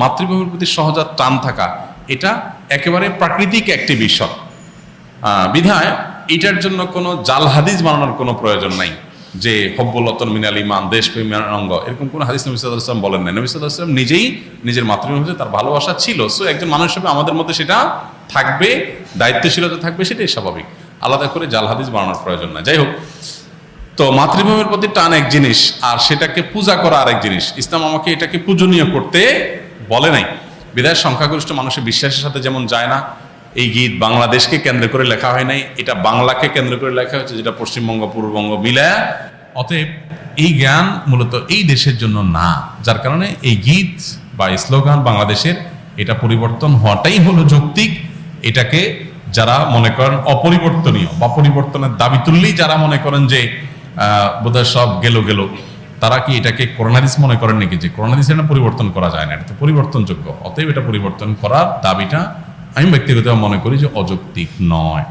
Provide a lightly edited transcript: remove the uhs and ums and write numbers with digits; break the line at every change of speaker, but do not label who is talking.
মাতৃভূমির প্রতি সহজাত টান থাকা এটা একেবারে প্রাকৃতিক একটি বিষয়। বিধায় এটার জন্য কোনো জাল হাদিস বানানোর কোনো প্রয়োজন নাই যে হব্বুল্লাতন মিনাল ইমান, দেশপ্রেমের অঙ্গ, এরকম কোনো হাদিস নবী সাল্লাল্লাহু আলাইহি ওয়াসাল্লাম বলেন নাই। নবী সাল্লাল্লাহু আলাইহি ওয়াসাল্লাম নিজেই নিজের মাতৃভূমিতে তার ভালোবাসা ছিল। সো একজন মানুষ হিসেবে আমাদের মধ্যে সেটা থাকবে, দায়িত্বশীলতা থাকবে, সেটাই স্বাভাবিক। আলাদা করে জাল হাদিস বানানোর প্রয়োজন নাই। যাই হোক, তো মাতৃভূমির প্রতি টান এক জিনিস, আর সেটাকে পূজা করা আরেক জিনিস। ইসলাম আমাকে এটাকে পূজনীয় করতে বলে নাই। বিধায় সংখ্যাগরিষ্ঠ মানুষের বিশ্বাসের সাথে যেমন যায় না। এই গীত বাংলাদেশকে কেন্দ্র করে লেখা হয় নাই, এটা বাংলাকে কেন্দ্র করে লেখা হয়েছে, যেটা পশ্চিমবঙ্গ পূর্ববঙ্গ মিলায়া। অতএব এই জ্ঞান মূলত এই দেশের জন্য না, যার কারণে এই গীত বা স্লোগান বাংলাদেশের এটা পরিবর্তন হওয়াটাই হলো যৌক্তিক। এটাকে যারা মনে করেন অপরিবর্তনীয় বা পরিবর্তনের দাবি তুললেই যারা মনে করেন যে বোধহয় সব গেল, তারা কি এটাকে কোরআন হাদিস মনে করেন নাকি যে কোরআন হাদিস এটা পরিবর্তন করা যায় না? এটা তো পরিবর্তনযোগ্য। অতএব এটা পরিবর্তন করার দাবিটা আমি ব্যক্তিগতভাবে মনে করি যে অযৌক্তিক নয়।